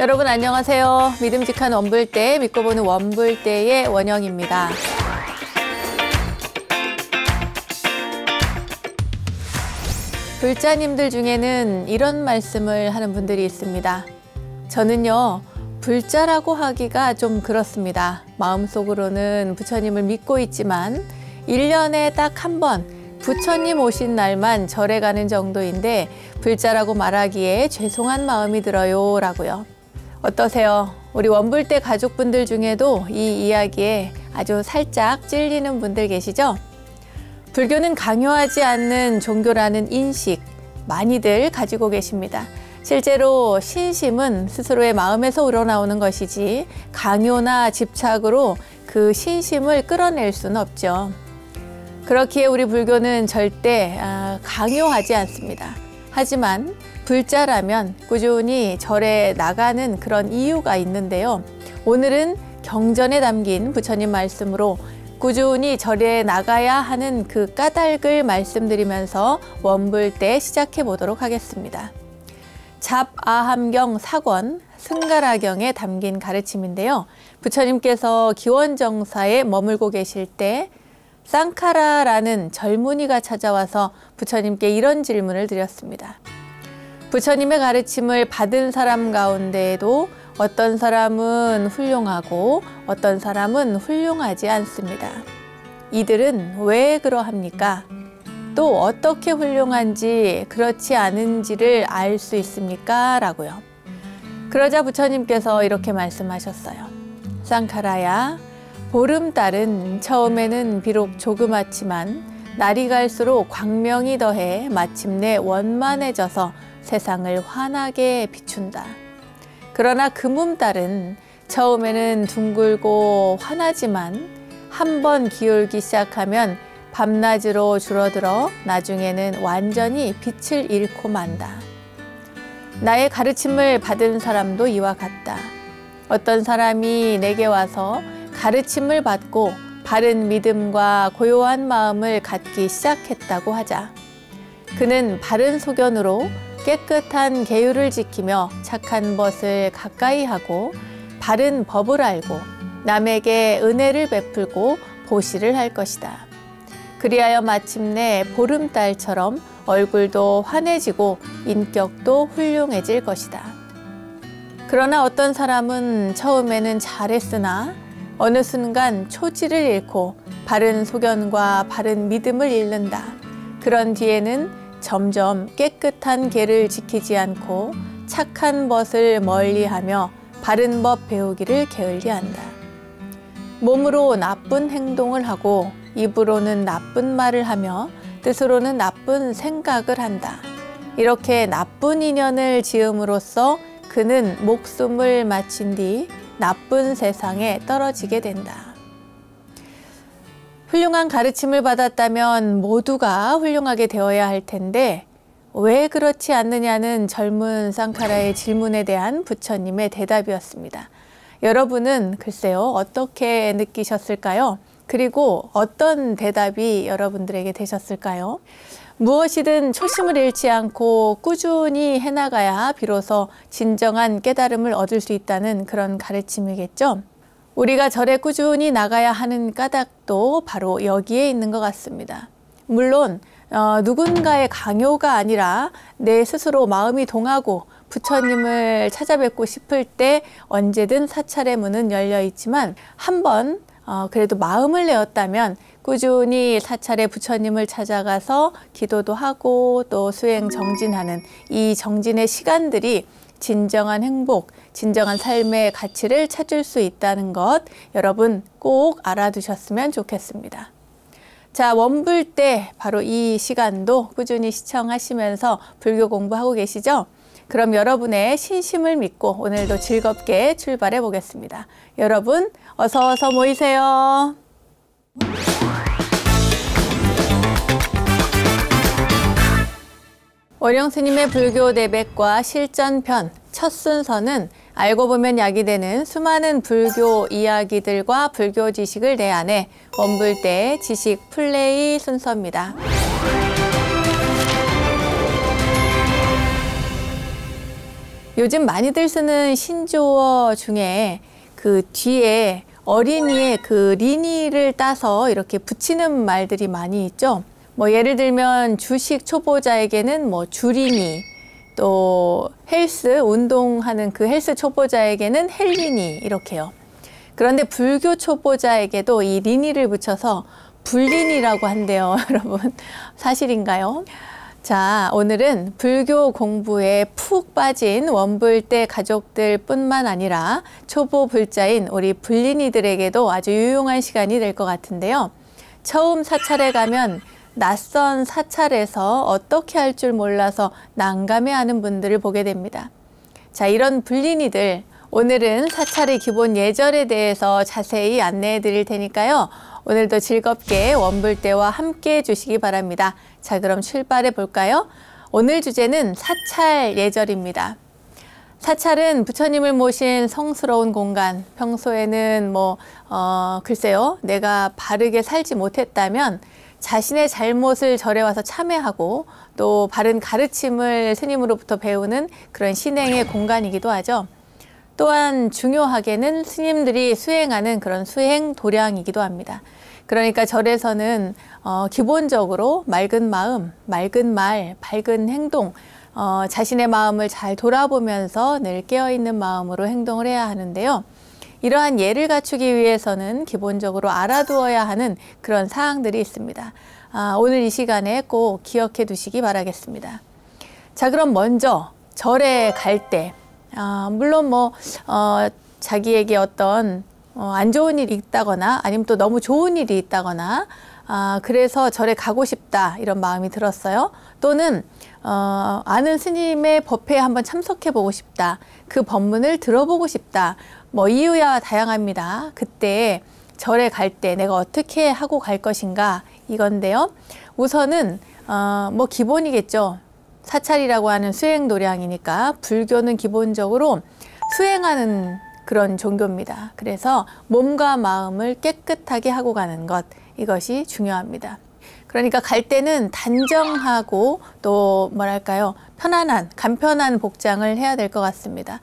여러분 안녕하세요. 믿음직한 원불대, 믿고 보는 원불대의 원영입니다. 불자님들 중에는 이런 말씀을 하는 분들이 있습니다. 저는요, 불자라고 하기가 좀 그렇습니다. 마음속으로는 부처님을 믿고 있지만 1년에 딱 한 번 부처님 오신 날만 절에 가는 정도인데 불자라고 말하기에 죄송한 마음이 들어요 라고요. 어떠세요? 우리 원불대 가족분들 중에도 이 이야기에 아주 살짝 찔리는 분들 계시죠? 불교는 강요하지 않는 종교라는 인식 많이들 가지고 계십니다. 실제로 신심은 스스로의 마음에서 우러나오는 것이지 강요나 집착으로 그 신심을 끌어낼 수는 없죠. 그렇기에 우리 불교는 절대 강요하지 않습니다. 하지만 불자라면 꾸준히 절에 나가는 그런 이유가 있는데요. 오늘은 경전에 담긴 부처님 말씀으로 꾸준히 절에 나가야 하는 그 까닭을 말씀드리면서 원불대 시작해 보도록 하겠습니다. 잡아함경 사권 승가라경에 담긴 가르침인데요. 부처님께서 기원정사에 머물고 계실 때 쌍카라라는 젊은이가 찾아와서 부처님께 이런 질문을 드렸습니다. 부처님의 가르침을 받은 사람 가운데에도 어떤 사람은 훌륭하고 어떤 사람은 훌륭하지 않습니다. 이들은 왜 그러합니까? 또 어떻게 훌륭한지 그렇지 않은지를 알 수 있습니까? 라고요. 그러자 부처님께서 이렇게 말씀하셨어요. 쌍카라야, 보름달은 처음에는 비록 조그맣지만 날이 갈수록 광명이 더해 마침내 원만해져서 세상을 환하게 비춘다. 그러나 금음달은 처음에는 둥글고 환하지만 한번 기울기 시작하면 밤낮으로 줄어들어 나중에는 완전히 빛을 잃고 만다. 나의 가르침을 받은 사람도 이와 같다. 어떤 사람이 내게 와서 가르침을 받고 바른 믿음과 고요한 마음을 갖기 시작했다고 하자. 그는 바른 소견으로 깨끗한 계율을 지키며 착한 것을 가까이 하고 바른 법을 알고 남에게 은혜를 베풀고 보시를 할 것이다. 그리하여 마침내 보름달처럼 얼굴도 환해지고 인격도 훌륭해질 것이다. 그러나 어떤 사람은 처음에는 잘했으나 어느 순간 초지를 잃고 바른 소견과 바른 믿음을 잃는다. 그런 뒤에는 점점 깨끗한 계를 지키지 않고 착한 것을 멀리하며 바른 법 배우기를 게을리한다. 몸으로 나쁜 행동을 하고 입으로는 나쁜 말을 하며 뜻으로는 나쁜 생각을 한다. 이렇게 나쁜 인연을 지음으로써 그는 목숨을 마친 뒤 나쁜 세상에 떨어지게 된다. 훌륭한 가르침을 받았다면 모두가 훌륭하게 되어야 할 텐데 왜 그렇지 않느냐는 젊은 쌍카라의 질문에 대한 부처님의 대답이었습니다. 여러분은 글쎄요, 어떻게 느끼셨을까요? 그리고 어떤 대답이 여러분들에게 되셨을까요? 무엇이든 초심을 잃지 않고 꾸준히 해나가야 비로소 진정한 깨달음을 얻을 수 있다는 그런 가르침이겠죠. 우리가 절에 꾸준히 나가야 하는 까닭도 바로 여기에 있는 것 같습니다. 물론 누군가의 강요가 아니라 내 스스로 마음이 동하고 부처님을 찾아뵙고 싶을 때 언제든 사찰의 문은 열려 있지만 한번 그래도 마음을 내었다면 꾸준히 사찰에 부처님을 찾아가서 기도도 하고 또 수행 정진하는 이 정진의 시간들이 진정한 행복, 진정한 삶의 가치를 찾을 수 있다는 것 여러분 꼭 알아두셨으면 좋겠습니다. 자, 원불대 바로 이 시간도 꾸준히 시청하시면서 불교 공부하고 계시죠? 그럼 여러분의 신심을 믿고 오늘도 즐겁게 출발해 보겠습니다. 여러분 어서 모이세요. 원영 스님의 불교 내백과 실전편 첫 순서는 알고 보면 약이 되는 수많은 불교 이야기들과 불교 지식을 내 안에 원불대 지식 플레이 순서입니다. 요즘 많이들 쓰는 신조어 중에 그 뒤에 어린이의 그 리니를 따서 이렇게 붙이는 말들이 많이 있죠. 뭐 예를 들면 주식 초보자에게는 뭐 주리니, 또 헬스 운동하는 그 헬스 초보자에게는 헬리니 이렇게요. 그런데 불교 초보자에게도 이 리니를 붙여서 불리니라고 한대요. 여러분 사실인가요? 자, 오늘은 불교 공부에 푹 빠진 원불대 가족들 뿐만 아니라 초보 불자인 우리 불린이들에게도 아주 유용한 시간이 될 것 같은데요. 처음 사찰에 가면 낯선 사찰에서 어떻게 할 줄 몰라서 난감해하는 분들을 보게 됩니다. 자, 이런 불린이들, 오늘은 사찰의 기본 예절에 대해서 자세히 안내해 드릴 테니까요. 오늘도 즐겁게 원불대와 함께 해주시기 바랍니다. 자, 그럼 출발해 볼까요? 오늘 주제는 사찰 예절입니다. 사찰은 부처님을 모신 성스러운 공간, 평소에는 글쎄요, 내가 바르게 살지 못했다면 자신의 잘못을 절에 와서 참회하고 또 바른 가르침을 스님으로부터 배우는 그런 신행의 공간이기도 하죠. 또한 중요하게는 스님들이 수행하는 그런 수행 도량이기도 합니다. 그러니까 절에서는 기본적으로 맑은 마음, 맑은 말, 밝은 행동, 자신의 마음을 잘 돌아보면서 늘 깨어있는 마음으로 행동을 해야 하는데요. 이러한 예를 갖추기 위해서는 기본적으로 알아두어야 하는 그런 사항들이 있습니다. 오늘 이 시간에 꼭 기억해 두시기 바라겠습니다. 자, 그럼 먼저 절에 갈 때, 물론 자기에게 어떤 안 좋은 일이 있다거나 아니면 또 너무 좋은 일이 있다거나 그래서 절에 가고 싶다 이런 마음이 들었어요. 또는 아는 스님의 법회에 한번 참석해 보고 싶다. 그 법문을 들어보고 싶다. 이유야 다양합니다. 그때 절에 갈 때 내가 어떻게 하고 갈 것인가 이건데요. 우선은 기본이겠죠. 사찰이라고 하는 수행 도량이니까 불교는 기본적으로 수행하는 그런 종교입니다. 그래서 몸과 마음을 깨끗하게 하고 가는 것, 이것이 중요합니다. 그러니까 갈 때는 단정하고 또 편안한, 간편한 복장을 해야 될 것 같습니다.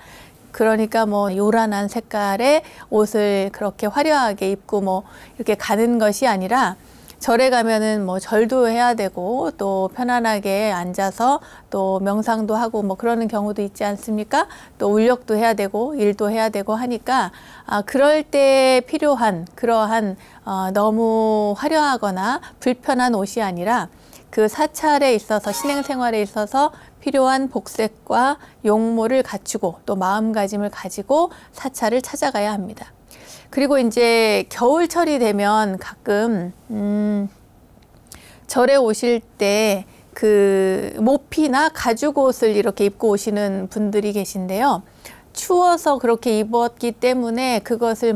그러니까 요란한 색깔의 옷을 그렇게 화려하게 입고 이렇게 가는 것이 아니라 절에 가면은 절도 해야 되고 또 편안하게 앉아서 또 명상도 하고 그러는 경우도 있지 않습니까? 또 울력도 해야 되고 일도 해야 되고 하니까 그럴 때 필요한 그러한 너무 화려하거나 불편한 옷이 아니라 그 사찰에 있어서 신행생활에 있어서 필요한 복색과 용모를 갖추고 또 마음가짐을 가지고 사찰을 찾아가야 합니다. 그리고 이제 겨울철이 되면 가끔 절에 오실 때 그 모피나 가죽 옷을 이렇게 입고 오시는 분들이 계신데요. 추워서 그렇게 입었기 때문에 그것을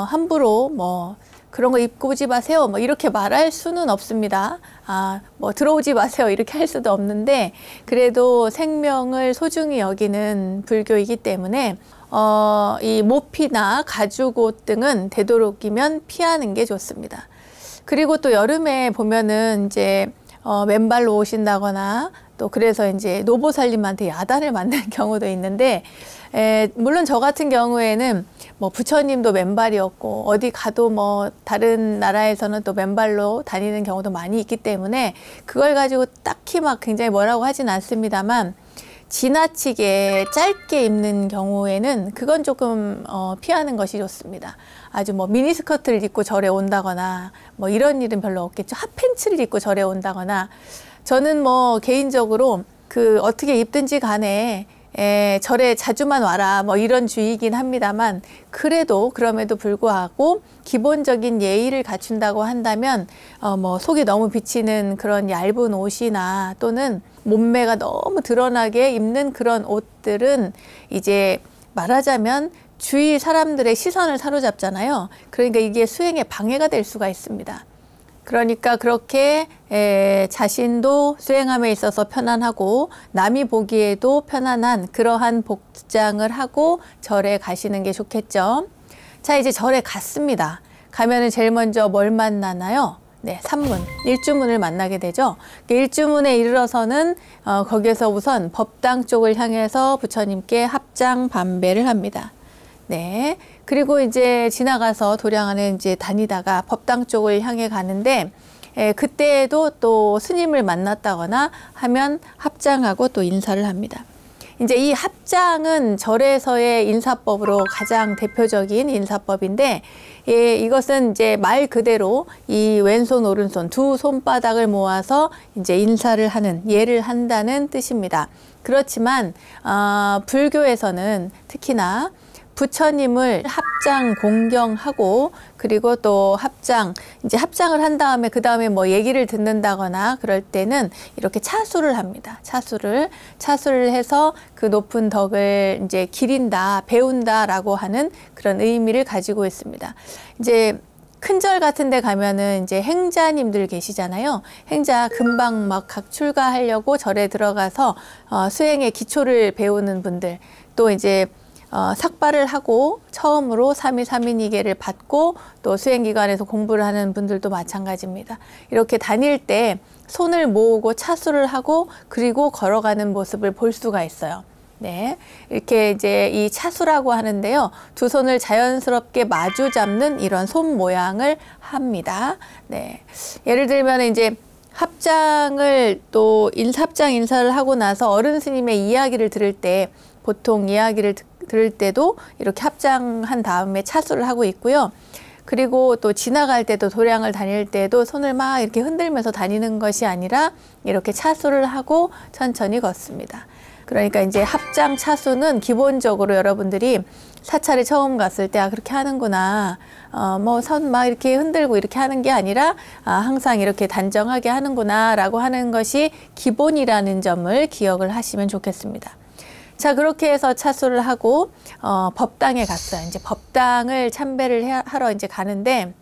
함부로 그런 거 입고 오지 마세요. 이렇게 말할 수는 없습니다. 들어오지 마세요. 이렇게 할 수도 없는데 그래도 생명을 소중히 여기는 불교이기 때문에 이 모피나 가죽옷 등은 되도록이면 피하는 게 좋습니다. 그리고 또 여름에 보면은 이제 맨발로 오신다거나 또 그래서 이제 노보살님한테 야단을 맞는 경우도 있는데 물론 저 같은 경우에는 부처님도 맨발이었고 어디 가도 다른 나라에서는 또 맨발로 다니는 경우도 많이 있기 때문에 그걸 가지고 딱히 굉장히 뭐라고 하진 않습니다만 지나치게 짧게 입는 경우에는 그건 조금 피하는 것이 좋습니다. 아주 미니스커트를 입고 절에 온다거나 이런 일은 별로 없겠죠. 핫팬츠를 입고 절에 온다거나 저는 개인적으로 어떻게 입든지 간에 절에 자주만 와라 이런 주의이긴 합니다만 그럼에도 불구하고 기본적인 예의를 갖춘다고 한다면 속이 너무 비치는 그런 얇은 옷이나 또는 몸매가 너무 드러나게 입는 그런 옷들은 이제 말하자면 주위 사람들의 시선을 사로잡잖아요. 그러니까 이게 수행에 방해가 될 수가 있습니다. 그러니까 그렇게 자신도 수행함에 있어서 편안하고 남이 보기에도 편안한 그러한 복장을 하고 절에 가시는 게 좋겠죠. 자, 이제 절에 갔습니다. 가면은 제일 먼저 뭘 만나나요? 네, 산문, 일주문을 만나게 되죠. 일주문에 이르러서는 거기에서 우선 법당 쪽을 향해서 부처님께 합장 반배를 합니다. 네, 그리고 이제 지나가서 도량 안에 이제 다니다가 법당 쪽을 향해 가는데 그때에도 또 스님을 만났다거나 하면 합장하고 또 인사를 합니다. 이제 이 합장은 절에서의 인사법으로 가장 대표적인 인사법인데, 이것은 이제 말 그대로 이 왼손 오른손 두 손바닥을 모아서 이제 인사를 하는, 예를 한다는 뜻입니다. 그렇지만 불교에서는 특히나 부처님을 합장 공경하고, 그리고 또 이제 합장을 한 다음에 그 다음에 뭐 얘기를 듣는다거나 그럴 때는 이렇게 차수를 합니다. 차수를 해서 그 높은 덕을 이제 기린다, 배운다라고 하는 그런 의미를 가지고 있습니다. 이제 큰 절 같은 데 가면은 이제 행자님들 계시잖아요. 행자 금방 막 각 출가하려고 절에 들어가서 수행의 기초를 배우는 분들, 또 이제 삭발을 하고 처음으로 삼위삼인이계를 받고 또 수행기관에서 공부를 하는 분들도 마찬가지입니다. 이렇게 다닐 때 손을 모으고 차수를 하고 그리고 걸어가는 모습을 볼 수가 있어요. 네, 이렇게 이제 이 차수라고 하는데요. 두 손을 자연스럽게 마주 잡는 이런 손 모양을 합니다. 네, 예를 들면 이제 합장을 또 합장 인사를 하고 나서 어른 스님의 이야기를 들을 때, 보통 이야기를 들을 때도 이렇게 합장한 다음에 차수를 하고 있고요. 그리고 또 지나갈 때도, 도량을 다닐 때도 손을 막 이렇게 흔들면서 다니는 것이 아니라 이렇게 차수를 하고 천천히 걷습니다. 그러니까 이제 합장 차수는 기본적으로 여러분들이 사찰에 처음 갔을 때 그렇게 하는구나, 뭐 손 막 이렇게 흔들고 이렇게 하는 게 아니라 항상 이렇게 단정하게 하는구나 라고 하는 것이 기본이라는 점을 기억을 하시면 좋겠습니다. 자, 그렇게 해서 차수를 하고 법당에 갔어요. 이제 법당을 참배를 하러 이제 가는데,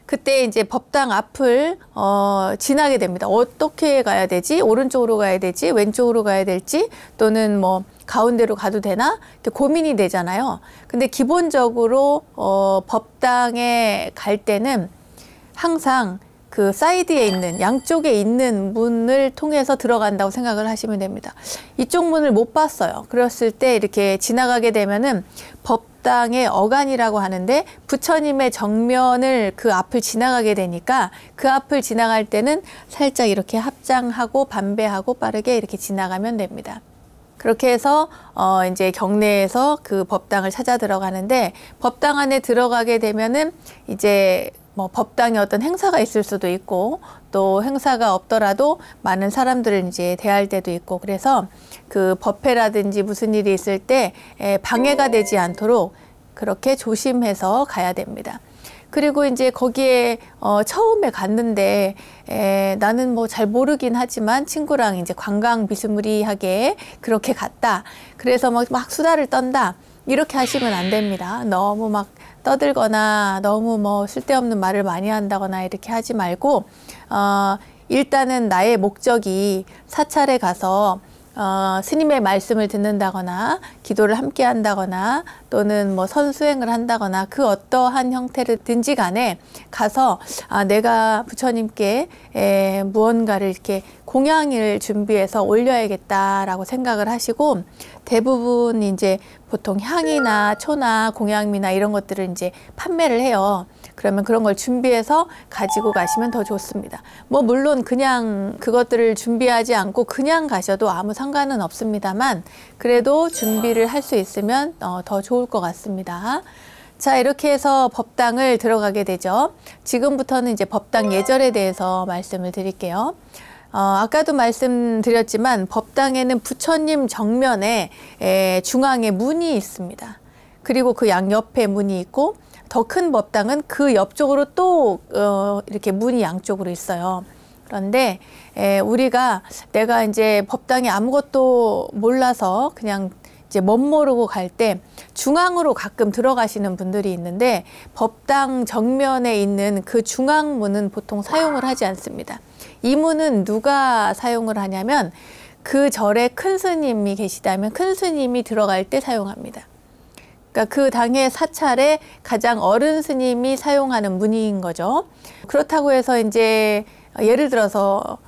그때 이제 법당 앞을 지나게 됩니다. 어떻게 가야 되지? 오른쪽으로 가야 되지? 왼쪽으로 가야 될지? 또는 뭐 가운데로 가도 되나? 이렇게 고민이 되잖아요. 근데 기본적으로 법당에 갈 때는 항상 그 사이드에 있는, 양쪽에 있는 문을 통해서 들어간다고 생각을 하시면 됩니다. 이쪽 문을 못 봤어요. 그랬을 때 이렇게 지나가게 되면은 법당의 어간이라고 하는데, 부처님의 정면을 그 앞을 지나가게 되니까 그 앞을 지나갈 때는 살짝 이렇게 합장하고 반배하고 빠르게 이렇게 지나가면 됩니다. 그렇게 해서 이제 경내에서 그 법당을 찾아 들어가는데, 법당 안에 들어가게 되면은 이제 뭐 법당에 어떤 행사가 있을 수도 있고, 또 행사가 없더라도 많은 사람들을 이제 대할 때도 있고, 그래서 그 법회라든지 무슨 일이 있을 때 방해가 되지 않도록 그렇게 조심해서 가야 됩니다. 그리고 이제 거기에 처음에 갔는데 나는 뭐 잘 모르긴 하지만 친구랑 이제 관광 비스무리하게 그렇게 갔다, 그래서 막 수다를 떤다, 이렇게 하시면 안 됩니다. 너무 막 떠들거나 너무 뭐 쓸데없는 말을 많이 한다거나 이렇게 하지 말고, 일단은 나의 목적이 사찰에 가서 스님의 말씀을 듣는다거나 기도를 함께 한다거나 또는 뭐 선수행을 한다거나 그 어떠한 형태든지 간에 가서 내가 부처님께 무언가를 이렇게 공양을 준비해서 올려야겠다라고 생각을 하시고, 대부분 이제 보통 향이나 초나 공양미나 이런 것들을 이제 판매를 해요. 그러면 그런 걸 준비해서 가지고 가시면 더 좋습니다. 뭐 물론 그냥 그것들을 준비하지 않고 그냥 가셔도 아무 상관은 없습니다만, 그래도 준비를 할 수 있으면 더 좋을 것 같습니다. 자, 이렇게 해서 법당을 들어가게 되죠. 지금부터는 이제 법당 예절에 대해서 말씀을 드릴게요. 아까도 말씀드렸지만 법당에는 부처님 정면에 중앙에 문이 있습니다. 그리고 그 양옆에 문이 있고, 더 큰 법당은 그 옆쪽으로 또 이렇게 문이 양쪽으로 있어요. 그런데 우리가 내가 이제 법당에 아무것도 몰라서 그냥 이제 멋모르고 갈 때 중앙으로 가끔 들어가시는 분들이 있는데, 법당 정면에 있는 그 중앙문은 보통 사용을 하지 않습니다. 이 문은 누가 사용을 하냐면, 그 절에 큰 스님이 계시다면 큰 스님이 들어갈 때 사용합니다. 그러니까 그 당의 사찰에 가장 어른 스님이 사용하는 문인 거죠. 그렇다고 해서 이제 예를 들어서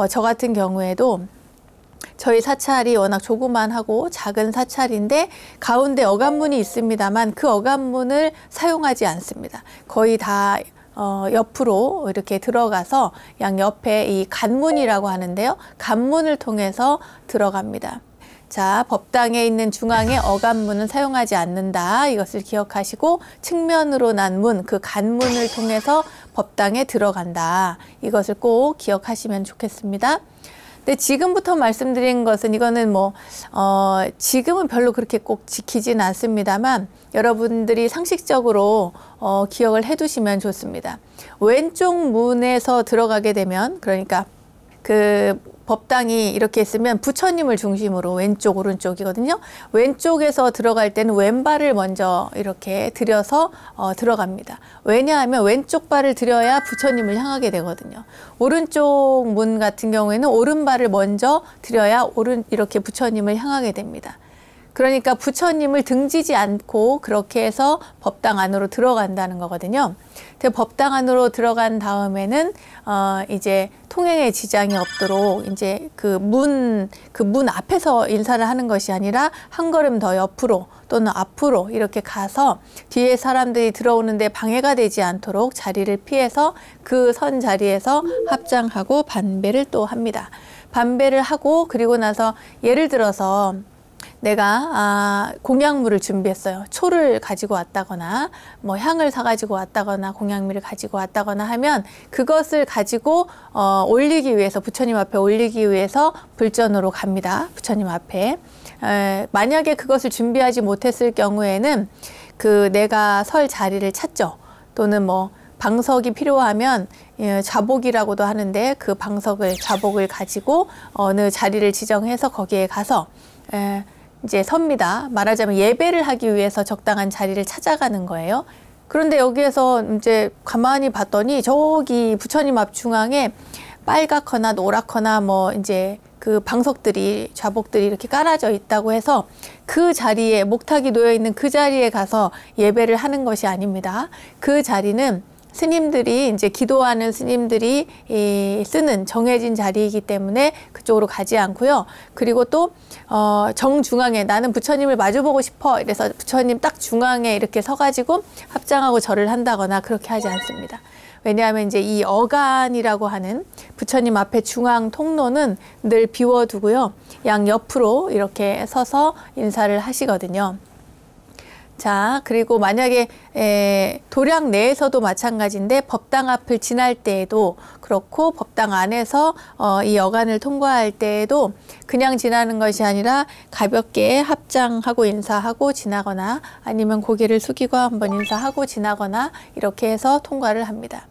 저 같은 경우에도 저희 사찰이 워낙 조그만하고 작은 사찰인데 가운데 어간문이 있습니다만 그 어간문을 사용하지 않습니다. 거의 다 옆으로 이렇게 들어가서 양옆에 이 간문이라고 하는데요. 간문을 통해서 들어갑니다. 자, 법당에 있는 중앙에 어간문은 사용하지 않는다. 이것을 기억하시고 측면으로 난 문, 그 간문을 통해서 법당에 들어간다. 이것을 꼭 기억하시면 좋겠습니다. 근데 지금부터 말씀드린 것은 이거는 지금은 별로 그렇게 꼭 지키지는 않습니다만 여러분들이 상식적으로 기억을 해 두시면 좋습니다. 왼쪽 문에서 들어가게 되면, 그러니까 그 법당이 이렇게 있으면 부처님을 중심으로 왼쪽 오른쪽이거든요. 왼쪽에서 들어갈 때는 왼발을 먼저 이렇게 들여서 들어갑니다. 왜냐하면 왼쪽 발을 들여야 부처님을 향하게 되거든요. 오른쪽 문 같은 경우에는 오른발을 먼저 들여야 이렇게 부처님을 향하게 됩니다. 그러니까 부처님을 등지지 않고 그렇게 해서 법당 안으로 들어간다는 거거든요. 근데 법당 안으로 들어간 다음에는 이제 통행에 지장이 없도록 이제 그 문 앞에서 인사를 하는 것이 아니라 한 걸음 더 옆으로 또는 앞으로 이렇게 가서 뒤에 사람들이 들어오는데 방해가 되지 않도록 자리를 피해서 그 선 자리에서 합장하고 반배를 또 합니다. 반배를 하고 그리고 나서 예를 들어서 내가 공양물을 준비했어요. 초를 가지고 왔다거나 향을 사가지고 왔다거나 공양미를 가지고 왔다거나 하면 그것을 가지고 올리기 위해서, 부처님 앞에 올리기 위해서 불전으로 갑니다. 부처님 앞에. 만약에 그것을 준비하지 못했을 경우에는 내가 설 자리를 찾죠. 또는 방석이 필요하면 좌복이라고도 하는데 그 좌복을 가지고 어느 자리를 지정해서 거기에 가서 이제 섭니다. 말하자면 예배를 하기 위해서 적당한 자리를 찾아가는 거예요. 그런데 여기에서 이제 가만히 봤더니 저기 부처님 앞 중앙에 빨갛거나 노랗거나 이제 그 방석들이, 좌복들이 이렇게 깔아져 있다고 해서 그 자리에, 목탁이 놓여 있는 그 자리에 가서 예배를 하는 것이 아닙니다. 그 자리는 스님들이, 이제 기도하는 스님들이 쓰는 정해진 자리이기 때문에 그쪽으로 가지 않고요. 그리고 또 정중앙에 나는 부처님을 마주보고 싶어 이래서 부처님 딱 중앙에 이렇게 서가지고 합장하고 절을 한다거나 그렇게 하지 않습니다. 왜냐하면 이제 이 어간이라고 하는 부처님 앞에 중앙 통로는 늘 비워두고요. 양 옆으로 이렇게 서서 인사를 하시거든요. 자, 그리고 만약에 도량 내에서도 마찬가지인데 법당 앞을 지날 때에도 그렇고 법당 안에서 이 어간을 통과할 때에도 그냥 지나는 것이 아니라 가볍게 합장하고 인사하고 지나거나 아니면 고개를 숙이고 한번 인사하고 지나거나 이렇게 해서 통과를 합니다.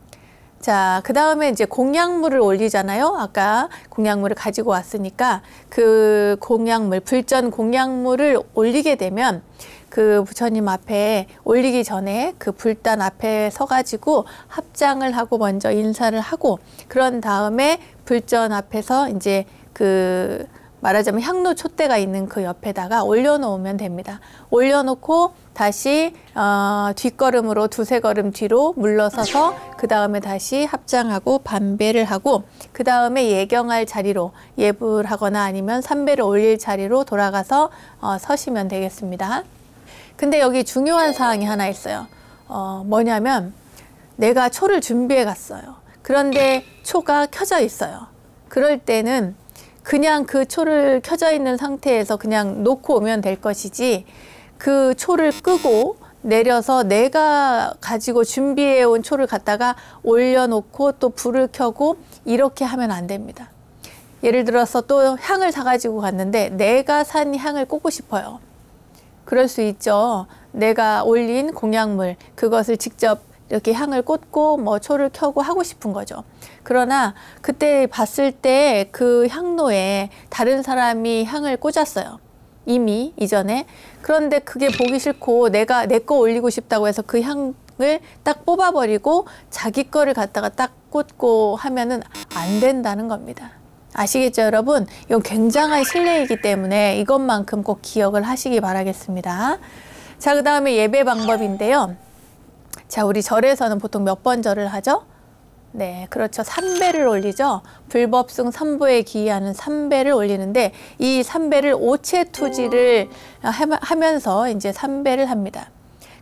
자, 그 다음에 이제 공양물을 올리잖아요. 아까 공양물을 가지고 왔으니까 그 공양물, 불전 공양물을 올리게 되면 그 부처님 앞에 올리기 전에 그 불단 앞에 서가지고 합장을 하고 먼저 인사를 하고 그런 다음에 불전 앞에서 이제 말하자면 향로 촛대가 있는 그 옆에다가 올려놓으면 됩니다. 올려놓고 다시 뒷걸음으로 두세 걸음 뒤로 물러서서 그 다음에 다시 합장하고 반배를 하고 그 다음에 예경할 자리로 예불하거나 아니면 삼배를 올릴 자리로 돌아가서 서시면 되겠습니다. 근데 여기 중요한 사항이 하나 있어요. 뭐냐면 내가 초를 준비해 갔어요. 그런데 초가 켜져 있어요. 그럴 때는 그냥 그 초를 켜져 있는 상태에서 그냥 놓고 오면 될 것이지 그 초를 끄고 내려서 내가 가지고 준비해 온 초를 갖다가 올려놓고 또 불을 켜고 이렇게 하면 안 됩니다. 예를 들어서 또 향을 사가지고 갔는데 내가 산 향을 꽂고 싶어요. 그럴 수 있죠. 내가 올린 공양물, 그것을 직접 이렇게 향을 꽂고 초를 켜고 하고 싶은 거죠. 그러나 그때 봤을 때 그 향로에 다른 사람이 향을 꽂았어요. 이미 이전에. 그런데 그게 보기 싫고 내가 내 거 올리고 싶다고 해서 그 향을 딱 뽑아버리고 자기 거를 갖다가 딱 꽂고 하면은 안 된다는 겁니다. 아시겠죠, 여러분? 이건 굉장한 실례이기 때문에 이것만큼 꼭 기억을 하시기 바라겠습니다. 자, 그 다음에 예배 방법인데요. 자, 우리 절에서는 보통 몇 번 절을 하죠? 네, 그렇죠. 3배를 올리죠. 불법승 3부에 기이하는 3배를 올리는데 이 3배를 오체투지를 하면서 이제 3배를 합니다.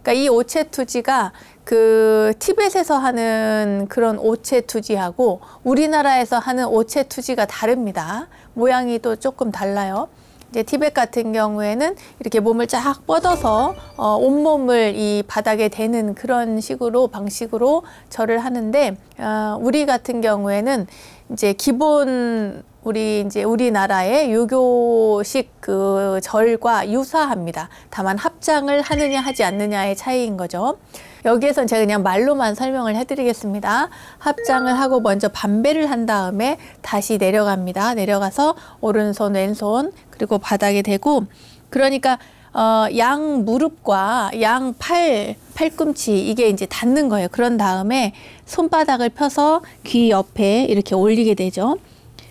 그러니까 이 오체투지가 그 티벳에서 하는 그런 오체투지하고 우리나라에서 하는 오체투지가 다릅니다. 모양이 또 조금 달라요. 이제 티벳 같은 경우에는 이렇게 몸을 쫙 뻗어서 온몸을 이 바닥에 대는 그런 식으로 방식으로 절을 하는데 우리 같은 경우에는 이제 기본 우리나라의 유교식 그 절과 유사합니다. 다만 합장을 하느냐 하지 않느냐의 차이인 거죠. 여기에선 제가 그냥 말로만 설명을 해드리겠습니다. 합장을 하고 먼저 반배를 한 다음에 다시 내려갑니다. 내려가서 오른손, 왼손 그리고 바닥에 대고 그러니까 양 무릎과 양 팔꿈치 이게 이제 닿는 거예요. 그런 다음에 손바닥을 펴서 귀 옆에 이렇게 올리게 되죠.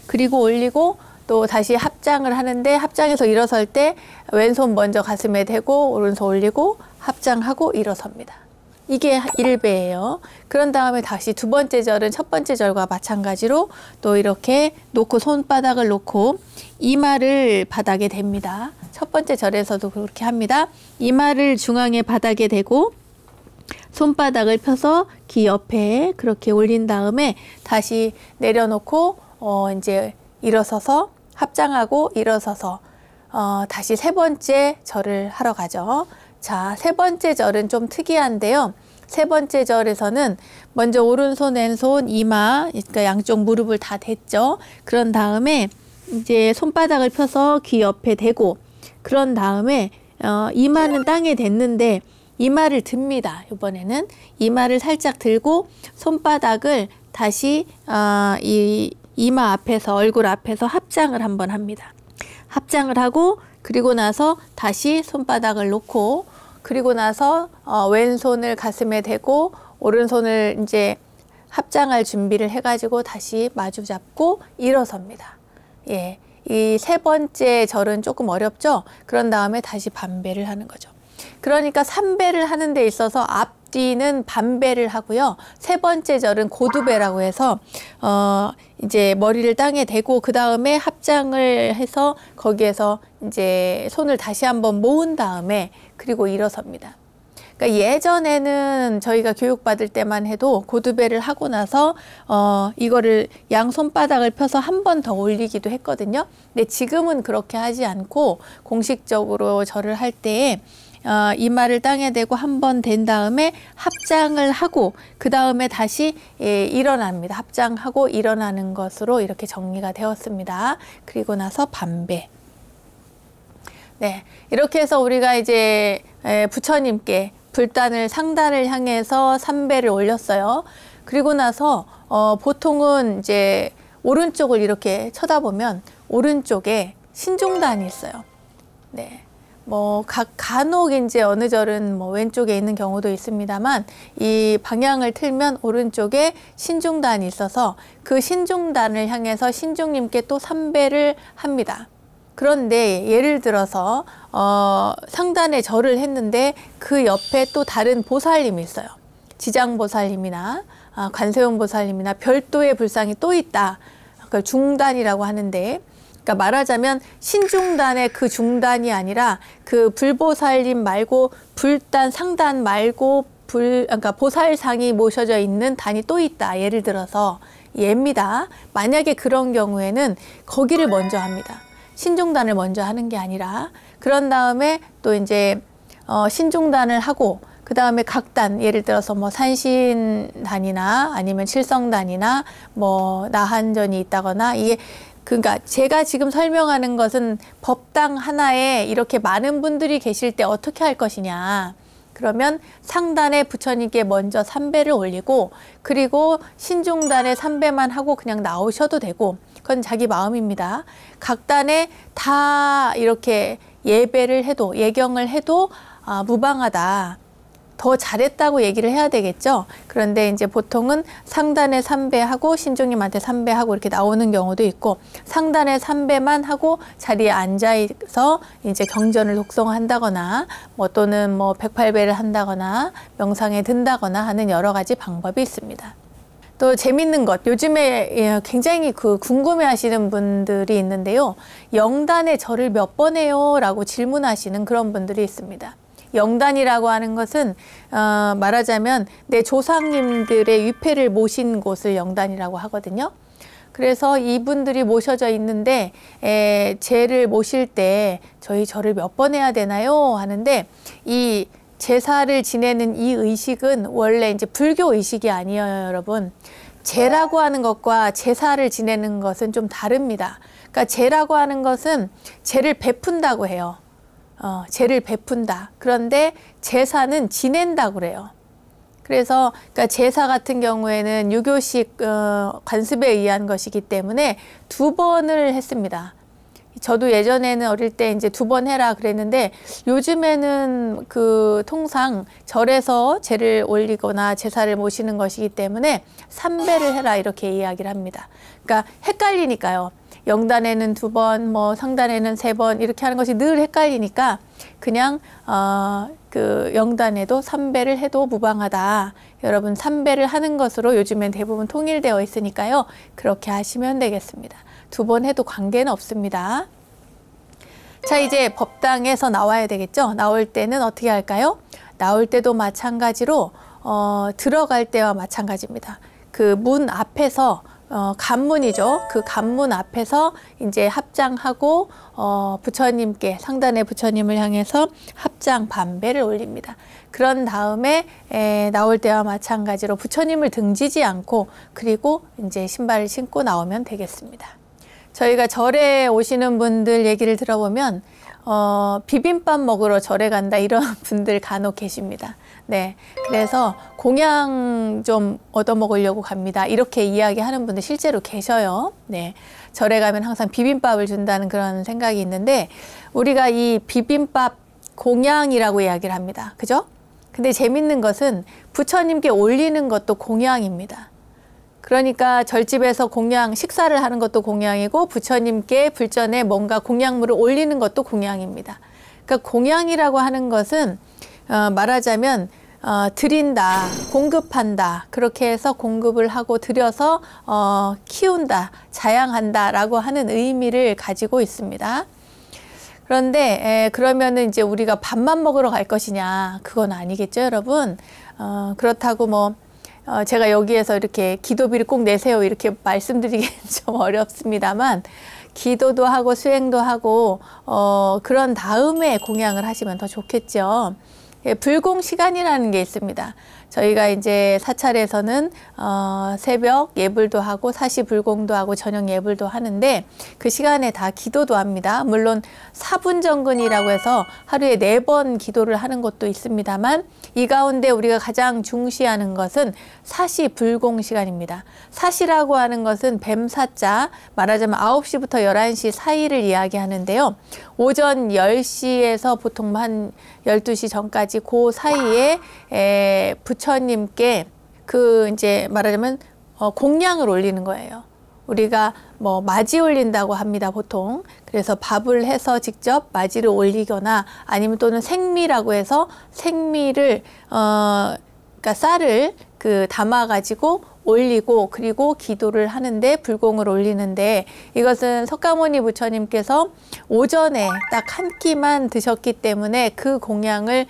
그리고 올리고 또 다시 합장을 하는데 합장해서 일어설 때 왼손 먼저 가슴에 대고 오른손 올리고 합장하고 일어섭니다. 이게 1배예요. 그런 다음에 다시 두 번째 절은 첫 번째 절과 마찬가지로 또 이렇게 놓고 손바닥을 놓고 이마를 바닥에 댑니다. 첫 번째 절에서도 그렇게 합니다. 이마를 중앙에 바닥에 대고 손바닥을 펴서 귀 옆에 그렇게 올린 다음에 다시 내려놓고 이제 일어서서 합장하고 일어서서 다시 세 번째 절을 하러 가죠. 자, 세 번째 절은 좀 특이한데요. 세 번째 절에서는 먼저 오른손, 왼손, 이마, 그러니까 양쪽 무릎을 다 댔죠. 그런 다음에 이제 손바닥을 펴서 귀 옆에 대고 그런 다음에 이마는 땅에 댔는데 이마를 듭니다. 이번에는 이마를 살짝 들고 손바닥을 다시 이 이마 앞에서 얼굴 앞에서 합장을 한번 합니다. 합장을 하고 그리고 나서 다시 손바닥을 놓고 그리고 나서 왼손을 가슴에 대고 오른손을 이제 합장할 준비를 해가지고 다시 마주 잡고 일어섭니다. 예, 이 세 번째 절은 조금 어렵죠? 그런 다음에 다시 반배를 하는 거죠. 그러니까 3배를 하는 데 있어서 앞뒤는 반배를 하고요. 세 번째 절은 고두배라고 해서 이제 머리를 땅에 대고 그 다음에 합장을 해서 거기에서 이제 손을 다시 한번 모은 다음에 그리고 일어섭니다. 그러니까 예전에는 저희가 교육받을 때만 해도 고두배를 하고 나서 이거를 양 손바닥을 펴서 한 번 더 올리기도 했거든요. 근데 지금은 그렇게 하지 않고 공식적으로 절을 할 때에 이마를 땅에 대고 한 번 댄 다음에 합장을 하고 그 다음에 다시 일어납니다. 합장하고 일어나는 것으로 이렇게 정리가 되었습니다. 그리고 나서 반배. 네, 이렇게 해서 우리가 이제 부처님께 불단을 상단을 향해서 3배를 올렸어요. 그리고 나서 보통은 이제 오른쪽을 이렇게 쳐다보면 오른쪽에 신중단이 있어요. 네. 뭐 간혹 이제 어느 절은 뭐 왼쪽에 있는 경우도 있습니다만 이 방향을 틀면 오른쪽에 신중단이 있어서 그 신중단을 향해서 신중님께 또 3배를 합니다. 그런데 예를 들어서 상단에 절을 했는데 그 옆에 또 다른 보살님이 있어요. 지장보살님이나 관세음보살님이나 별도의 불상이 또 있다. 그걸 중단이라고 하는데 그러니까 말하자면 신중단의 그 중단이 아니라 그 불보살님 말고 불단 상단 말고 그러니까 보살상이 모셔져 있는 단이 또 있다. 예를 들어서 예입니다. 만약에 그런 경우에는 거기를 먼저 합니다. 신중단을 먼저 하는 게 아니라 그런 다음에 또 이제 신중단을 하고 그 다음에 각 단 예를 들어서 뭐 산신단이나 아니면 칠성단이나 뭐 나한전이 있다거나 이게 그러니까 제가 지금 설명하는 것은 법당 하나에 이렇게 많은 분들이 계실 때 어떻게 할 것이냐. 그러면 상단에 부처님께 먼저 3배를 올리고 그리고 신중단에 3배만 하고 그냥 나오셔도 되고 그건 자기 마음입니다. 각 단에 다 이렇게 예배를 해도 예경을 해도 무방하다. 더 잘했다고 얘기를 해야 되겠죠. 그런데 이제 보통은 상단에 3배하고 신중님한테 3배하고 이렇게 나오는 경우도 있고, 상단에 3배만 하고 자리에 앉아서 이제 경전을 독송한다거나 뭐 또는 뭐 108배를 한다거나 명상에 든다거나 하는 여러 가지 방법이 있습니다. 또 재밌는 것, 요즘에 굉장히 궁금해 하시는 분들이 있는데요. 영단에 절을 몇 번 해요? 라고 질문하시는 그런 분들이 있습니다. 영단이라고 하는 것은 말하자면 내 조상님들의 위패를 모신 곳을 영단이라고 하거든요. 그래서 이분들이 모셔져 있는데 제를 모실 때 저희 절을 몇 번 해야 되나요? 하는데 이 제사를 지내는 이 의식은 원래 이제 불교 의식이 아니에요, 여러분. 제라고 하는 것과 제사를 지내는 것은 좀 다릅니다. 그러니까 제라고 하는 것은 제를 베푼다고 해요. 제를 베푼다. 그런데 제사는 지낸다고 그래요. 그래서 그러니까 제사 같은 경우에는 유교식 관습에 의한 것이기 때문에 2번을 했습니다. 저도 예전에는 어릴 때 이제 2번 해라 그랬는데, 요즘에는 통상 절에서 제를 올리거나 제사를 모시는 것이기 때문에 3배를 해라 이렇게 이야기를 합니다. 그러니까 헷갈리니까요. 영단에는 2번, 뭐 상단에는 3번 이렇게 하는 것이 늘 헷갈리니까 그냥 영단에도 3배를 해도 무방하다. 여러분 3배를 하는 것으로 요즘엔 대부분 통일되어 있으니까요. 그렇게 하시면 되겠습니다. 2번 해도 관계는 없습니다. 자, 이제 법당에서 나와야 되겠죠. 나올 때는 어떻게 할까요? 나올 때도 마찬가지로 들어갈 때와 마찬가지입니다. 그 문 앞에서 간문이죠. 그 간문 앞에서 이제 합장하고 부처님께, 상단의 부처님을 향해서 합장 반배를 올립니다. 그런 다음에 나올 때와 마찬가지로 부처님을 등지지 않고 그리고 이제 신발을 신고 나오면 되겠습니다. 저희가 절에 오시는 분들 얘기를 들어보면 비빔밥 먹으러 절에 간다 이런 분들 간혹 계십니다. 네, 그래서 공양 좀 얻어먹으려고 갑니다. 이렇게 이야기하는 분들 실제로 계셔요. 네, 절에 가면 항상 비빔밥을 준다는 그런 생각이 있는데, 우리가 이 비빔밥 공양이라고 이야기를 합니다. 그죠? 근데 재밌는 것은 부처님께 올리는 것도 공양입니다. 그러니까 절집에서 식사를 하는 것도 공양이고, 부처님께 불전에 뭔가 공양물을 올리는 것도 공양입니다. 그러니까 공양이라고 하는 것은 말하자면 드린다, 공급한다, 그렇게 해서 공급을 하고 드려서 키운다, 자양한다 라고 하는 의미를 가지고 있습니다. 그런데 그러면은 이제 우리가 밥만 먹으러 갈 것이냐, 그건 아니겠죠, 여러분. 그렇다고 뭐 제가 여기에서 이렇게 기도비를 꼭 내세요 이렇게 말씀드리기는 좀 어렵습니다만, 기도도 하고 수행도 하고 그런 다음에 공양을 하시면 더 좋겠죠. 불공 시간이라는 게 있습니다. 저희가 이제 사찰에서는 새벽 예불도 하고 사시불공도 하고 저녁 예불도 하는데, 그 시간에 다 기도도 합니다. 물론 사분정근이라고 해서 하루에 4번 기도를 하는 것도 있습니다만, 이 가운데 우리가 가장 중시하는 것은 사시불공 시간입니다. 사시라고 하는 것은 뱀사자, 말하자면 9시부터 11시 사이를 이야기하는데요. 오전 10시에서 보통 한 12시 전까지 그 사이에 부처님께 이제 말하자면 공양을 올리는 거예요. 우리가 뭐 맞이 올린다고 합니다, 보통. 그래서 밥을 해서 직접 맞이를 올리거나, 아니면 또는 생미라고 해서 생미를 그러니까 쌀을 담아 가지고 올리고 그리고 기도를 하는데, 불공을 올리는데, 이것은 석가모니 부처님께서 오전에 딱 한 끼만 드셨기 때문에 그 공양을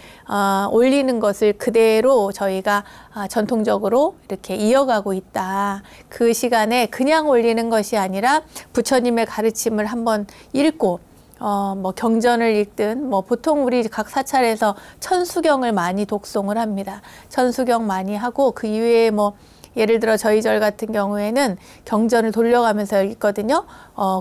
올리는 것을 그대로 저희가 전통적으로 이렇게 이어가고 있다. 그 시간에 그냥 올리는 것이 아니라 부처님의 가르침을 한번 읽고 뭐 경전을 읽든, 뭐 보통 우리 각 사찰에서 천수경을 많이 독송을 합니다. 천수경 많이 하고, 그 이외에 뭐 예를 들어 저희 절 같은 경우에는 경전을 돌려가면서 읽거든요.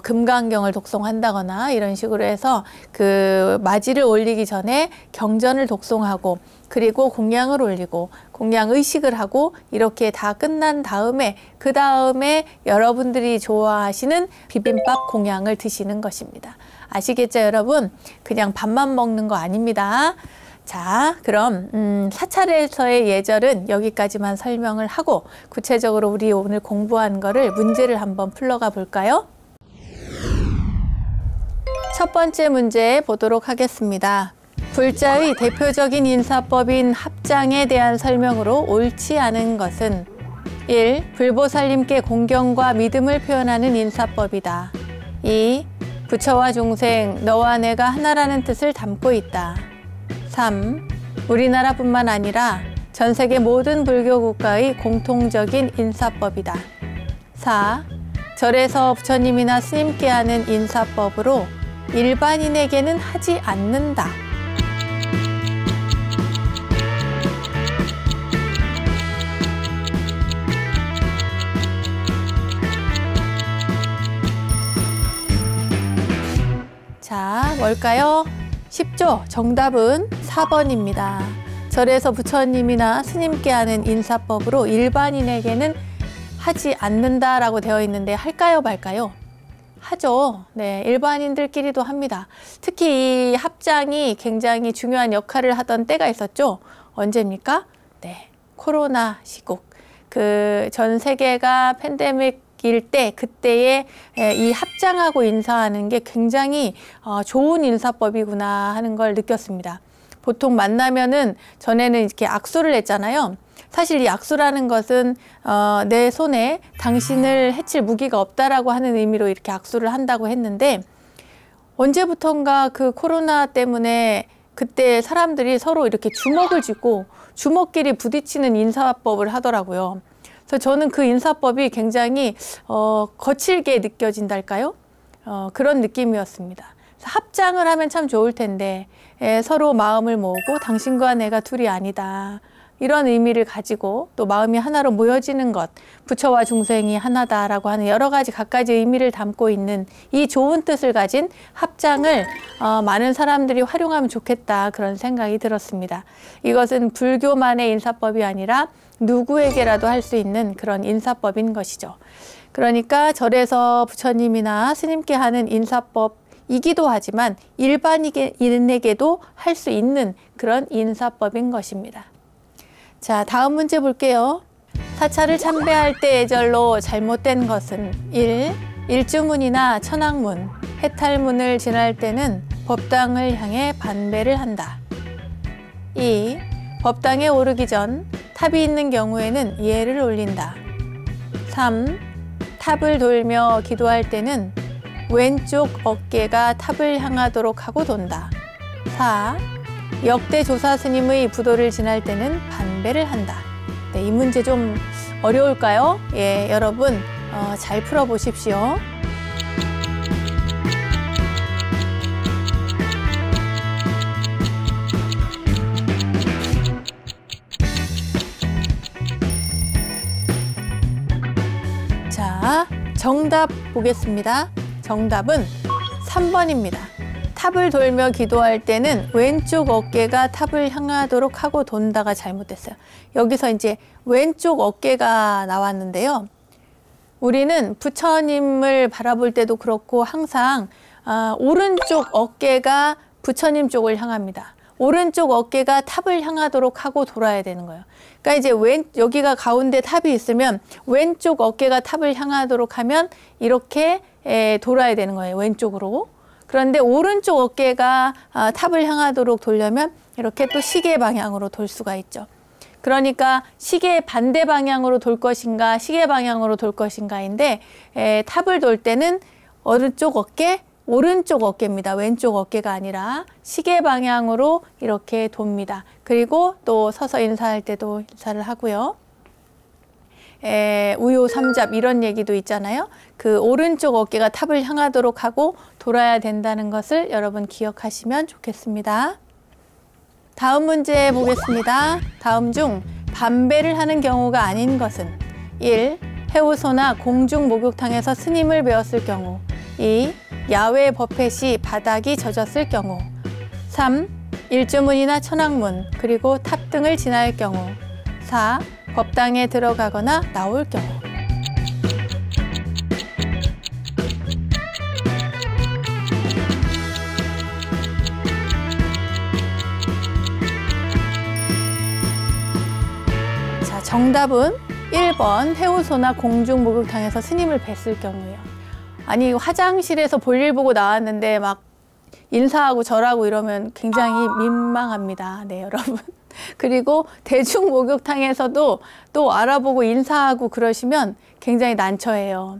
금강경을 독송한다거나 이런 식으로 해서 그 맞이를 올리기 전에 경전을 독송하고, 그리고 공양을 올리고 공양 의식을 하고, 이렇게 다 끝난 다음에 그 다음에 여러분들이 좋아하시는 비빔밥 공양을 드시는 것입니다. 아시겠죠, 여러분? 그냥 밥만 먹는 거 아닙니다. 자, 그럼 사찰에서의 예절은 여기까지만 설명을 하고 구체적으로 우리 오늘 공부한 거를 문제를 한번 풀러가 볼까요? 첫 번째 문제 보도록 하겠습니다. 불자의 대표적인 인사법인 합장에 대한 설명으로 옳지 않은 것은 1. 불보살님께 공경과 믿음을 표현하는 인사법이다. 2. 부처와 중생, 너와 내가 하나라는 뜻을 담고 있다. 3. 우리나라뿐만 아니라 전 세계 모든 불교 국가의 공통적인 인사법이다. 4. 절에서 부처님이나 스님께 하는 인사법으로 일반인에게는 하지 않는다. 자, 뭘까요? 쉽죠? 정답은 4번입니다. 절에서 부처님이나 스님께 하는 인사법으로 일반인에게는 하지 않는다라고 되어 있는데 할까요, 말까요? 하죠. 네, 일반인들끼리도 합니다. 특히 이 합장이 굉장히 중요한 역할을 하던 때가 있었죠. 언제입니까? 네, 코로나 시국. 그 전 세계가 팬데믹 일 때 그때에 이 합장하고 인사하는 게 굉장히 좋은 인사법이구나 하는 걸 느꼈습니다. 보통 만나면은 전에는 이렇게 악수를 했잖아요. 사실 이 악수라는 것은 내 손에 당신을 해칠 무기가 없다라고 하는 의미로 이렇게 악수를 한다고 했는데 언제부턴가 그 코로나 때문에 그때 사람들이 서로 이렇게 주먹을 쥐고 주먹끼리 부딪히는 인사법을 하더라고요. 그래서 저는 그 인사법이 굉장히 거칠게 느껴진달까요? 그런 느낌이었습니다. 합장을 하면 참 좋을 텐데 서로 마음을 모으고 당신과 내가 둘이 아니다. 이런 의미를 가지고 또 마음이 하나로 모여지는 것, 부처와 중생이 하나다라고 하는 여러 가지 갖가지 의미를 담고 있는 이 좋은 뜻을 가진 합장을 많은 사람들이 활용하면 좋겠다 그런 생각이 들었습니다. 이것은 불교만의 인사법이 아니라 누구에게라도 할 수 있는 그런 인사법인 것이죠. 그러니까 절에서 부처님이나 스님께 하는 인사법이기도 하지만 일반인에게도 할 수 있는 그런 인사법인 것입니다. 자, 다음 문제 볼게요. 사찰을 참배할 때 예절로 잘못된 것은 1. 일주문이나 천왕문, 해탈문을 지날 때는 법당을 향해 반배를 한다. 2. 법당에 오르기 전 탑이 있는 경우에는 예를 올린다. 3. 탑을 돌며 기도할 때는 왼쪽 어깨가 탑을 향하도록 하고 돈다. 4. 역대 조사 스님의 부도를 지날 때는 반배를 한다. 네, 이 문제 좀 어려울까요? 예, 여러분 잘 풀어보십시오. 자, 정답 보겠습니다. 정답은 3번입니다. 탑을 돌며 기도할 때는 왼쪽 어깨가 탑을 향하도록 하고 돈다가 잘못됐어요. 여기서 이제 왼쪽 어깨가 나왔는데요. 우리는 부처님을 바라볼 때도 그렇고 항상 오른쪽 어깨가 부처님 쪽을 향합니다. 오른쪽 어깨가 탑을 향하도록 하고 돌아야 되는 거예요. 그러니까 이제 여기가 가운데 탑이 있으면 왼쪽 어깨가 탑을 향하도록 하면 이렇게 돌아야 되는 거예요. 왼쪽으로. 그런데 오른쪽 어깨가 탑을 향하도록 돌려면 이렇게 또 시계 방향으로 돌 수가 있죠. 그러니까 시계 반대 방향으로 돌 것인가 시계 방향으로 돌 것인가인데 탑을 돌 때는 오른쪽 어깨입니다. 왼쪽 어깨가 아니라 시계 방향으로 이렇게 돕니다. 그리고 또 서서 인사할 때도 인사를 하고요. 우요 삼잡 이런 얘기도 있잖아요. 그 오른쪽 어깨가 탑을 향하도록 하고 돌아야 된다는 것을 여러분 기억하시면 좋겠습니다. 다음 문제 보겠습니다. 다음 중 반배를 하는 경우가 아닌 것은 1. 해우소나 공중 목욕탕에서 스님을 배웠을 경우 2. 야외 버펫이 바닥이 젖었을 경우 3. 일주문이나 천왕문 그리고 탑 등을 지날 경우 4. 법당에 들어가거나 나올 경우. 정답은 1번 해우소나 공중 목욕탕에서 스님을 뵀을 경우요. 아니 화장실에서 볼일 보고 나왔는데 막 인사하고 절하고 이러면 굉장히 민망합니다. 네, 여러분. 그리고 대중 목욕탕에서도 또 알아보고 인사하고 그러시면 굉장히 난처해요.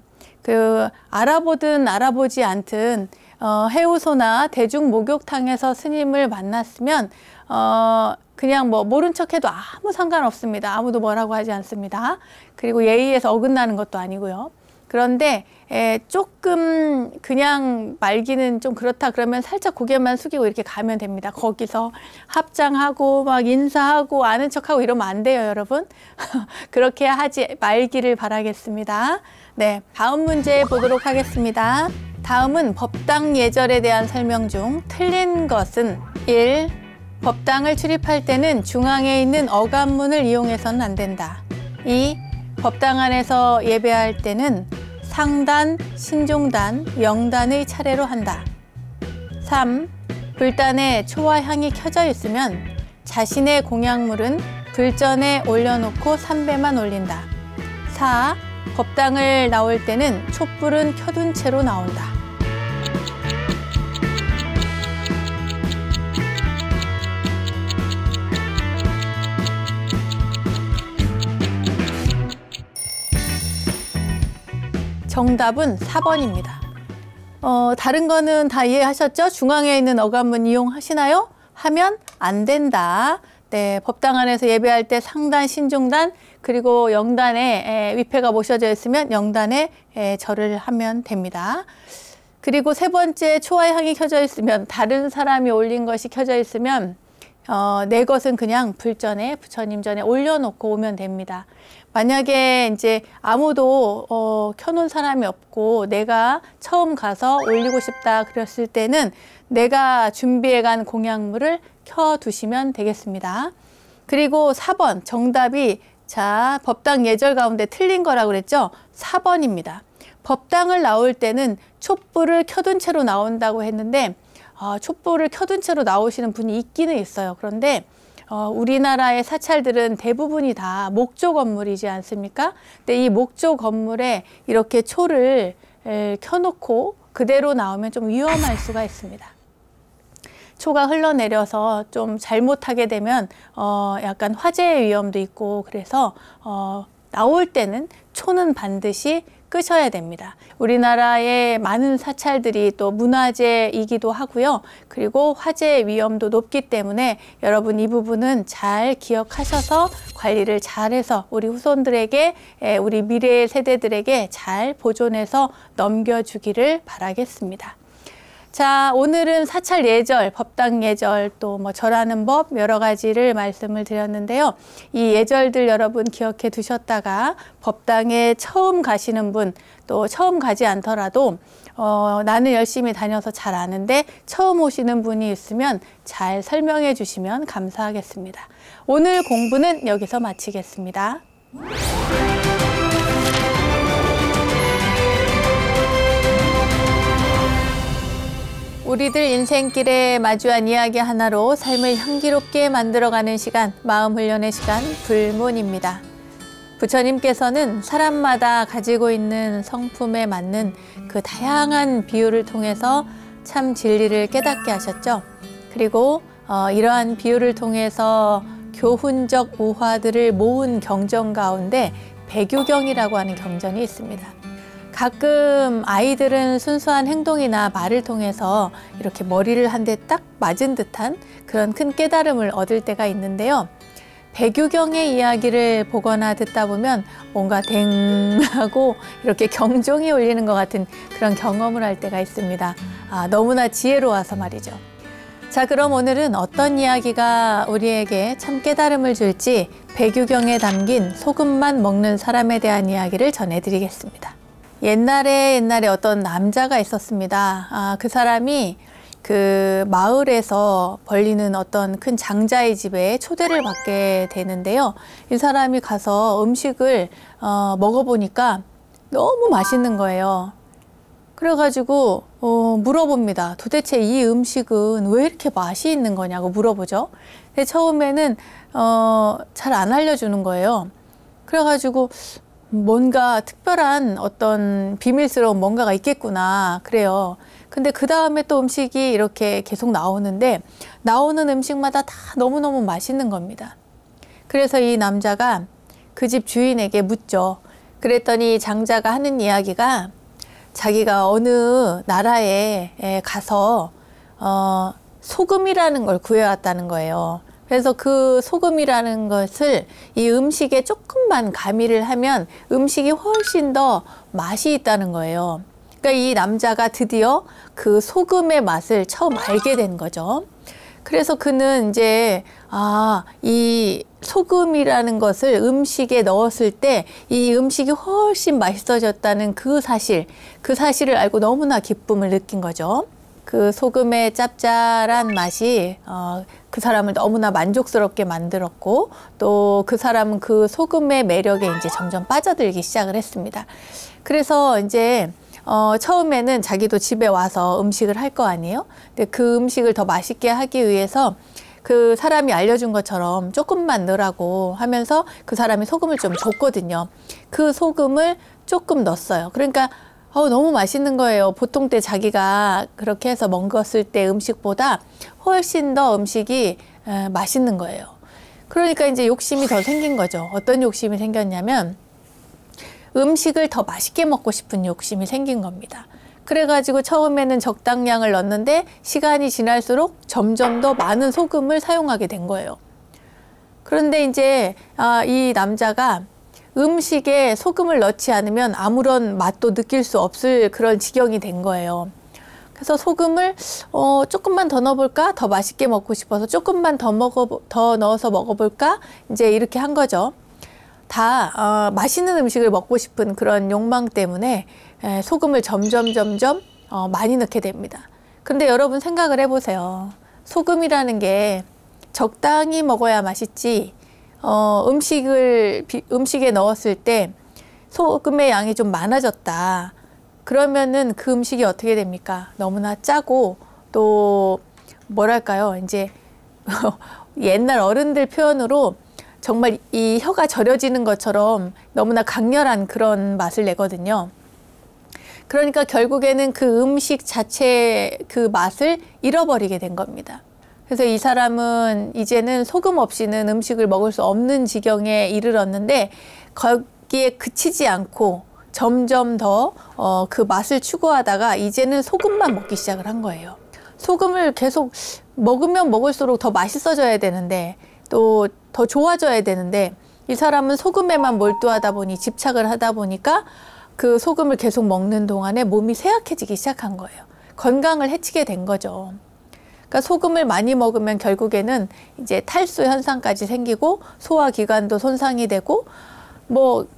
알아보든 알아보지 않든 해우소나 대중 목욕탕에서 스님을 만났으면 그냥 뭐 모른 척해도 아무 상관없습니다. 아무도 뭐라고 하지 않습니다. 그리고 예의에서 어긋나는 것도 아니고요. 그런데 조금 그냥 말기는 좀 그렇다 그러면 살짝 고개만 숙이고 이렇게 가면 됩니다. 거기서 합장하고 막 인사하고 아는 척하고 이러면 안 돼요, 여러분. 그렇게 하지 말기를 바라겠습니다. 네, 다음 문제 보도록 하겠습니다. 다음은 법당 예절에 대한 설명 중 틀린 것은 1. 법당을 출입할 때는 중앙에 있는 어간문을 이용해서는 안 된다. 2. 법당 안에서 예배할 때는 상단, 신중단, 영단의 차례로 한다. 3. 불단에 초와 향이 켜져 있으면 자신의 공약물은 불전에 올려놓고 삼배만 올린다. 4. 법당을 나올 때는 촛불은 켜둔 채로 나온다. 정답은 4번입니다. 다른 거는 다 이해하셨죠? 중앙에 있는 어간문 이용하시나요? 하면 안 된다. 네, 법당 안에서 예배할 때 상단, 신중단, 그리고 영단에 위패가 모셔져 있으면 영단에 절을 하면 됩니다. 그리고 세 번째, 초와 향이 켜져 있으면, 다른 사람이 올린 것이 켜져 있으면 내 것은 그냥 불전에, 부처님 전에 올려놓고 오면 됩니다. 만약에 이제 아무도 켜놓은 사람이 없고 내가 처음 가서 올리고 싶다 그랬을 때는 내가 준비해간 공약물을 켜두시면 되겠습니다. 그리고 4번 정답이 법당 예절 가운데 틀린 거라고 그랬죠? 4번입니다. 법당을 나올 때는 촛불을 켜둔 채로 나온다고 했는데 촛불을 켜둔 채로 나오시는 분이 있기는 있어요. 그런데 우리나라의 사찰들은 대부분이 다 목조 건물이지 않습니까? 근데 이 목조 건물에 이렇게 초를 켜놓고 그대로 나오면 좀 위험할 수가 있습니다. 초가 흘러내려서 좀 잘못하게 되면 약간 화재의 위험도 있고, 그래서 나올 때는 초는 반드시 끄셔야 됩니다. 우리나라의 많은 사찰들이 또 문화재이기도 하고요. 그리고 화재의 위험도 높기 때문에 여러분 이 부분은 잘 기억하셔서 관리를 잘해서 우리 후손들에게, 우리 미래의 세대들에게 잘 보존해서 넘겨주기를 바라겠습니다. 자, 오늘은 사찰 예절, 법당 예절, 또 뭐 절하는 법 여러 가지를 말씀을 드렸는데요. 이 예절들 여러분 기억해 두셨다가 법당에 처음 가시는 분, 또 처음 가지 않더라도 나는 열심히 다녀서 잘 아는데 처음 오시는 분이 있으면 잘 설명해 주시면 감사하겠습니다. 오늘 공부는 여기서 마치겠습니다. 우리들 인생길에 마주한 이야기 하나로 삶을 향기롭게 만들어가는 시간, 마음훈련의 시간, 불문입니다. 부처님께서는 사람마다 가지고 있는 성품에 맞는 그 다양한 비유를 통해서 참 진리를 깨닫게 하셨죠. 그리고 이러한 비유를 통해서 교훈적 우화들을 모은 경전 가운데 배교경이라고 하는 경전이 있습니다. 가끔 아이들은 순수한 행동이나 말을 통해서 이렇게 머리를 한 대 딱 맞은 듯한 그런 큰 깨달음을 얻을 때가 있는데요. 배교경의 이야기를 보거나 듣다 보면 뭔가 댕 하고 이렇게 경종이 울리는 것 같은 그런 경험을 할 때가 있습니다. 너무나 지혜로워서 말이죠. 자, 그럼 오늘은 어떤 이야기가 우리에게 참 깨달음을 줄지 배교경에 담긴 소금만 먹는 사람에 대한 이야기를 전해드리겠습니다. 옛날에 어떤 남자가 있었습니다. 그 사람이 그 마을에서 벌리는 어떤 큰 장자의 집에 초대를 받게 되는데요. 이 사람이 가서 음식을 먹어보니까 너무 맛있는 거예요. 그래가지고 물어봅니다. 도대체 이 음식은 왜 이렇게 맛이 있는 거냐고 물어보죠. 근데 처음에는 잘 안 알려주는 거예요. 그래가지고 뭔가 특별한 어떤 비밀스러운 뭔가가 있겠구나 그래요. 근데 그 다음에 또 음식이 이렇게 계속 나오는데 나오는 음식마다 다 너무너무 맛있는 겁니다. 그래서 이 남자가 그 집 주인에게 묻죠. 그랬더니 장자가 하는 이야기가 자기가 어느 나라에 가서 소금이라는 걸 구해왔다는 거예요. 그래서 그 소금이라는 것을 이 음식에 조금만 가미를 하면 음식이 훨씬 더 맛이 있다는 거예요. 그러니까 이 남자가 드디어 그 소금의 맛을 처음 알게 된 거죠. 그래서 그는 이제 이 소금이라는 것을 음식에 넣었을 때 이 음식이 훨씬 맛있어졌다는 그 사실을 알고 너무나 기쁨을 느낀 거죠. 그 소금의 짭짤한 맛이 그 사람을 너무나 만족스럽게 만들었고 또 그 사람은 그 소금의 매력에 이제 점점 빠져들기 시작을 했습니다. 그래서 이제 처음에는 자기도 집에 와서 음식을 할 거 아니에요? 근데 그 음식을 더 맛있게 하기 위해서 그 사람이 알려준 것처럼 조금만 넣으라고 하면서 그 사람이 소금을 좀 줬거든요. 그 소금을 조금 넣었어요. 그러니까 너무 맛있는 거예요. 보통 때 자기가 그렇게 해서 먹었을 때 음식보다 훨씬 더 음식이 맛있는 거예요. 그러니까 이제 욕심이 더 생긴 거죠. 어떤 욕심이 생겼냐면 음식을 더 맛있게 먹고 싶은 욕심이 생긴 겁니다. 그래가지고 처음에는 적당량을 넣었는데 시간이 지날수록 점점 더 많은 소금을 사용하게 된 거예요. 그런데 이제 이 남자가 음식에 소금을 넣지 않으면 아무런 맛도 느낄 수 없을 그런 지경이 된 거예요. 그래서 소금을 조금만 더 넣어볼까? 더 맛있게 먹고 싶어서 조금만 더 넣어서 먹어볼까? 이제 이렇게 한 거죠. 다 맛있는 음식을 먹고 싶은 그런 욕망 때문에 소금을 점점 많이 넣게 됩니다. 근데 여러분 생각을 해보세요. 소금이라는 게 적당히 먹어야 맛있지 음식에 넣었을 때 소금의 양이 좀 많아졌다. 그러면은 그 음식이 어떻게 됩니까? 너무나 짜고 또 뭐랄까요? 이제 옛날 어른들 표현으로 정말 이 혀가 저려지는 것처럼 너무나 강렬한 그런 맛을 내거든요. 그러니까 결국에는 그 음식 자체의 그 맛을 잃어버리게 된 겁니다. 그래서 이 사람은 이제는 소금 없이는 음식을 먹을 수 없는 지경에 이르렀는데 거기에 그치지 않고 점점 더 그 맛을 추구하다가 이제는 소금만 먹기 시작을 한 거예요. 소금을 계속 먹으면 먹을수록 더 맛있어져야 되는데 또 더 좋아져야 되는데 이 사람은 소금에만 몰두하다 보니 집착을 하다 보니까 그 소금을 계속 먹는 동안에 몸이 쇠약해지기 시작한 거예요. 건강을 해치게 된 거죠. 그러니까 소금을 많이 먹으면 결국에는 이제 탈수 현상까지 생기고 소화기관도 손상이 되고 뭐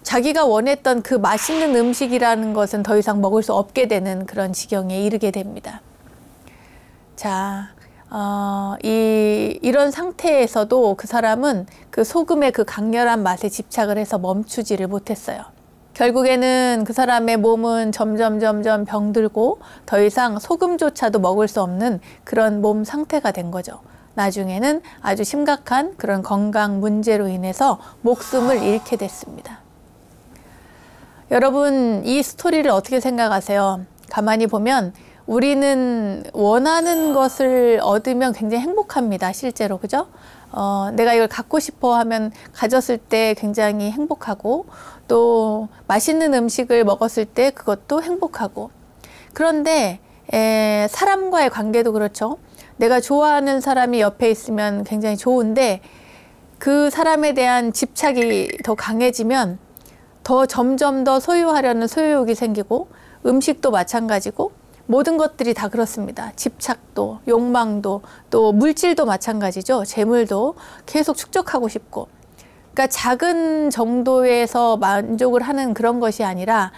자기가 원했던 그 맛있는 음식이라는 것은 더 이상 먹을 수 없게 되는 그런 지경에 이르게 됩니다. 자, 이런 상태에서도 그 사람은 그 소금의 그 강렬한 맛에 집착을 해서 멈추지를 못했어요. 결국에는 그 사람의 몸은 점점 병들고 더 이상 소금조차도 먹을 수 없는 그런 몸 상태가 된 거죠. 나중에는 아주 심각한 그런 건강 문제로 인해서 목숨을 잃게 됐습니다. 여러분, 이 스토리를 어떻게 생각하세요? 가만히 보면 우리는 원하는 것을 얻으면 굉장히 행복합니다. 실제로, 그죠? 내가 이걸 갖고 싶어 하면 가졌을 때 굉장히 행복하고 또 맛있는 음식을 먹었을 때 그것도 행복하고 그런데 사람과의 관계도 그렇죠. 내가 좋아하는 사람이 옆에 있으면 굉장히 좋은데 그 사람에 대한 집착이 더 강해지면 더 점점 더 소유하려는 소유욕이 생기고 음식도 마찬가지고 모든 것들이 다 그렇습니다. 집착도, 욕망도, 또 물질도 마찬가지죠. 재물도 계속 축적하고 싶고. 그러니까 작은 정도에서 만족을 하는 그런 것이 아니라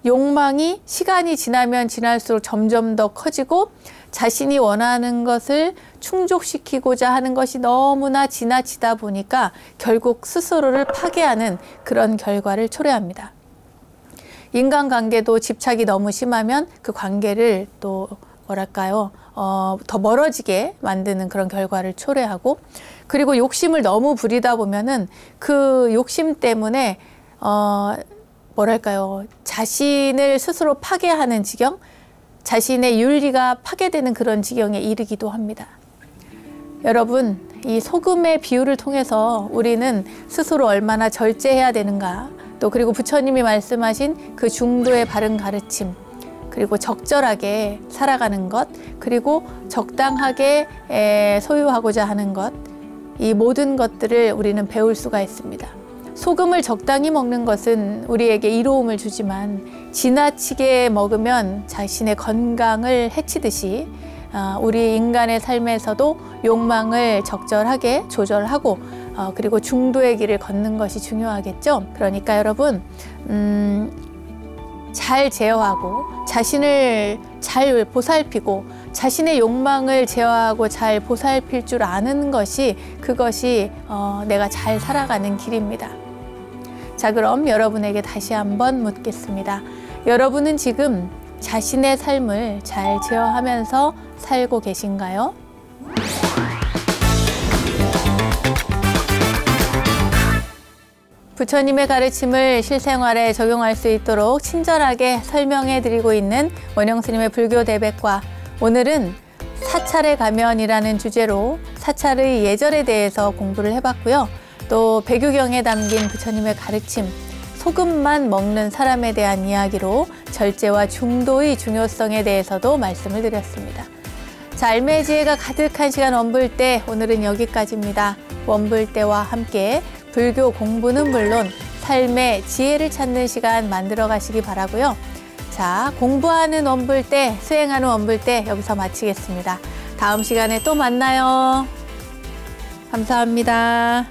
욕망이 시간이 지나면 지날수록 점점 더 커지고 자신이 원하는 것을 충족시키고자 하는 것이 너무나 지나치다 보니까 결국 스스로를 파괴하는 그런 결과를 초래합니다. 인간관계도 집착이 너무 심하면 그 관계를 또 뭐랄까요? 더 멀어지게 만드는 그런 결과를 초래하고, 그리고 욕심을 너무 부리다 보면은 그 욕심 때문에 뭐랄까요? 자신을 스스로 파괴하는 지경, 자신의 윤리가 파괴되는 그런 지경에 이르기도 합니다. 여러분, 이 소금의 비유를 통해서 우리는 스스로 얼마나 절제해야 되는가, 또 그리고 부처님이 말씀하신 그 중도의 바른 가르침, 그리고 적절하게 살아가는 것, 그리고 적당하게 소유하고자 하는 것, 이 모든 것들을 우리는 배울 수가 있습니다. 소금을 적당히 먹는 것은 우리에게 이로움을 주지만 지나치게 먹으면 자신의 건강을 해치듯이 우리 인간의 삶에서도 욕망을 적절하게 조절하고 그리고 중도의 길을 걷는 것이 중요하겠죠. 그러니까 여러분, 잘 제어하고 자신을 잘 보살피고 자신의 욕망을 제어하고 잘 보살필 줄 아는 것이, 그것이 내가 잘 살아가는 길입니다. 자, 그럼 여러분에게 다시 한번 묻겠습니다. 여러분은 지금 자신의 삶을 잘 제어하면서 살고 계신가요? 부처님의 가르침을 실생활에 적용할 수 있도록 친절하게 설명해 드리고 있는 원영스님의 불교 대백과, 오늘은 사찰의 가면이라는 주제로 사찰의 예절에 대해서 공부를 해봤고요. 또 백유경에 담긴 부처님의 가르침, 소금만 먹는 사람에 대한 이야기로 절제와 중도의 중요성에 대해서도 말씀을 드렸습니다. 자, 알매지혜가 가득한 시간 원불대, 오늘은 여기까지입니다. 원불대와 함께 불교 공부는 물론 삶의 지혜를 찾는 시간 만들어 가시기 바라고요. 자, 공부하는 원불대, 수행하는 원불대 여기서 마치겠습니다. 다음 시간에 또 만나요. 감사합니다.